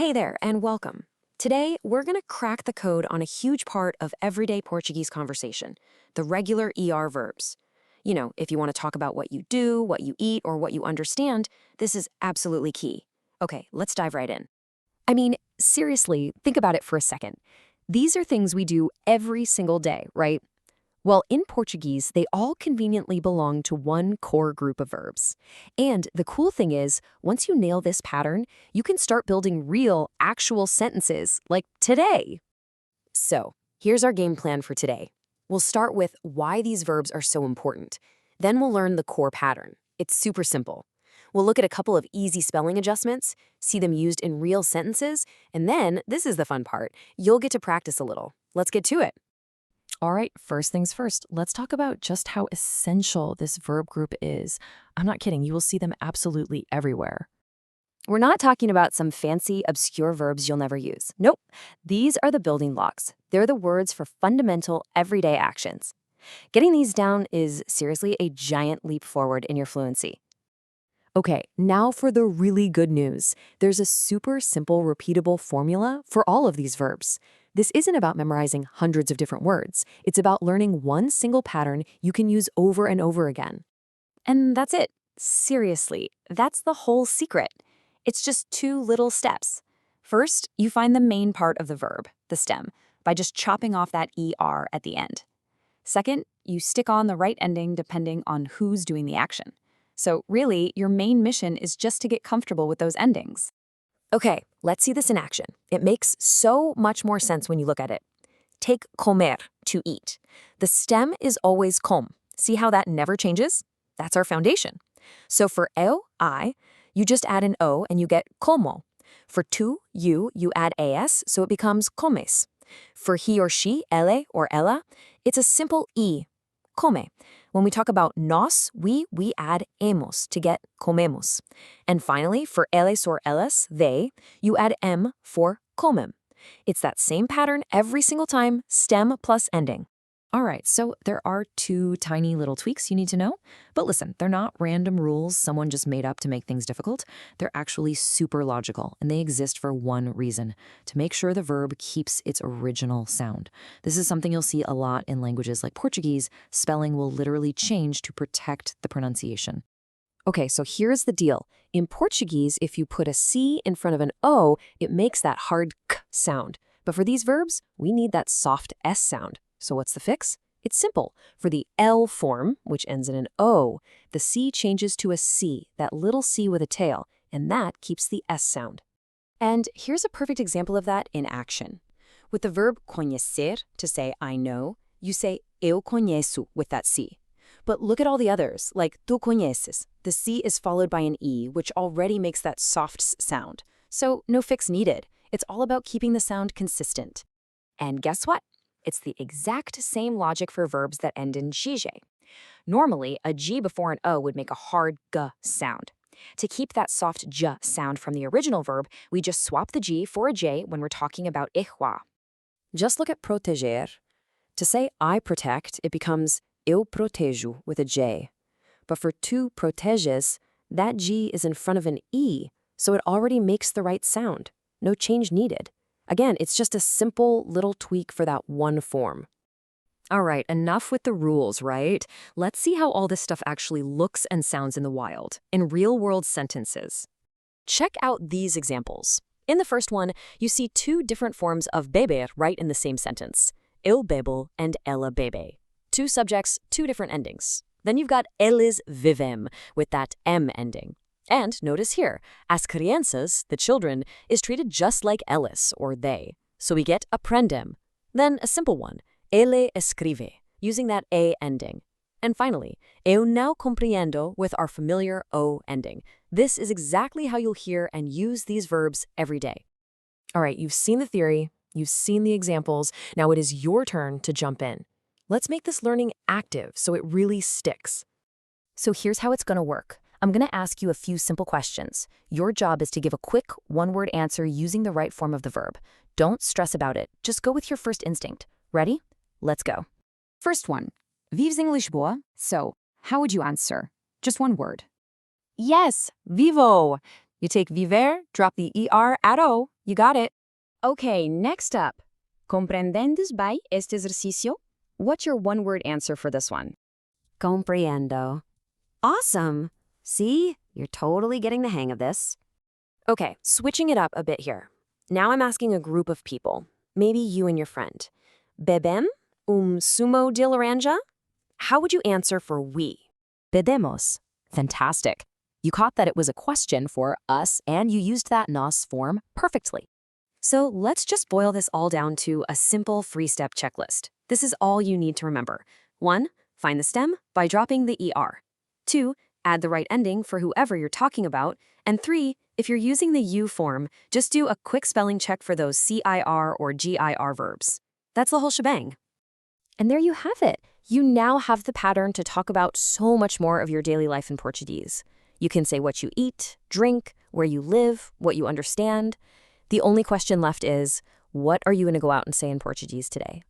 Hey there, and welcome. Today, we're going to crack the code on a huge part of everyday Portuguese conversation, the regular ER verbs. You know, if you want to talk about what you do, what you eat, or what you understand, this is absolutely key. Okay, let's dive right in. I mean, seriously, think about it for a second. These are things we do every single day, right? Well, in Portuguese, they all conveniently belong to one core group of verbs. And the cool thing is, once you nail this pattern, you can start building real, actual sentences, like today. So, here's our game plan for today. We'll start with why these verbs are so important. Then we'll learn the core pattern. It's super simple. We'll look at a couple of easy spelling adjustments, see them used in real sentences, and then, this is the fun part, you'll get to practice a little. Let's get to it. All right, first things first, let's talk about just how essential this verb group is. I'm not kidding, you will see them absolutely everywhere. We're not talking about some fancy, obscure verbs you'll never use. Nope. These are the building blocks. They're the words for fundamental, everyday actions. Getting these down is seriously a giant leap forward in your fluency. Okay, now for the really good news. There's a super simple, repeatable formula for all of these verbs. This isn't about memorizing hundreds of different words. It's about learning one single pattern you can use over and over again. And that's it. Seriously, that's the whole secret. It's just two little steps. First, you find the main part of the verb, the stem, by just chopping off that ER at the end. Second, you stick on the right ending depending on who's doing the action. So really, your main mission is just to get comfortable with those endings. Okay, let's see this in action. It makes so much more sense when you look at it. Take comer, to eat. The stem is always com. See how that never changes? That's our foundation. So for eu, I, you just add an O and you get como. For tu, you add as, so it becomes comes. For he or she, ele or ella, it's a simple E, come. When we talk about nós, we add hemos to get comemos. And finally, for eles or ellas, they, you add M for comem. It's that same pattern every single time, stem plus ending. All right, so there are two tiny little tweaks you need to know. But listen, they're not random rules someone just made up to make things difficult. They're actually super logical, and they exist for one reason, to make sure the verb keeps its original sound. This is something you'll see a lot in languages like Portuguese. Spelling will literally change to protect the pronunciation. Okay, so here's the deal. In Portuguese, if you put a C in front of an O, it makes that hard k sound. But for these verbs, we need that soft S sound. So what's the fix? It's simple. For the L form, which ends in an O, the C changes to a C, that little C with a tail, and that keeps the S sound. And here's a perfect example of that in action. With the verb conhecer, to say I know, you say eu conheço with that C. But look at all the others, like tu conheces. The C is followed by an E, which already makes that soft S sound. So no fix needed. It's all about keeping the sound consistent. And guess what? It's the exact same logic for verbs that end in gj. Normally, a G before an O would make a hard G sound. To keep that soft J sound from the original verb, we just swap the G for a J when we're talking about ihua. Just look at proteger. To say I protect, it becomes eu protejo with a J. But for tu proteges, that G is in front of an E, so it already makes the right sound. No change needed. Again, it's just a simple little tweak for that one form. All right, enough with the rules, right? Let's see how all this stuff actually looks and sounds in the wild, in real-world sentences. Check out these examples. In the first one, you see two different forms of beber right in the same sentence. Eu bebo and ela bebe. Two subjects, two different endings. Then you've got eles vivem with that M ending. And notice here, as crianças, the children, is treated just like eles, or they. So we get aprendem. Then a simple one, ele escreve, using that A ending. And finally, eu não compreendo with our familiar O ending. This is exactly how you'll hear and use these verbs every day. All right, you've seen the theory, you've seen the examples, now it is your turn to jump in. Let's make this learning active so it really sticks. So here's how it's going to work. I'm going to ask you a few simple questions. Your job is to give a quick, one-word answer using the right form of the verb. Don't stress about it. Just go with your first instinct. Ready? Let's go. First one. Vives em Lisboa? So, how would you answer? Just one word. Yes, vivo. You take viver, drop the ER at O. You got it. Okay, next up. ¿Comprendendes by este ejercicio? What's your one-word answer for this one? Compreendo. Awesome. See, you're totally getting the hang of this. Okay, switching it up a bit here. Now I'm asking a group of people, maybe you and your friend. Bebem sumo de laranja? How would you answer for we? Bebemos. Fantastic. You caught that it was a question for us, and you used that nos form perfectly. So let's just boil this all down to a simple three-step checklist. This is all you need to remember. 1. Find the stem by dropping the ER. 2. Add the right ending for whoever you're talking about. And 3. If you're using the you form, just do a quick spelling check for those CIR or GIR verbs. That's the whole shebang. And there you have it. You now have the pattern to talk about so much more of your daily life in Portuguese. You can say what you eat, drink, where you live, what you understand. The only question left is, what are you going to go out and say in Portuguese today?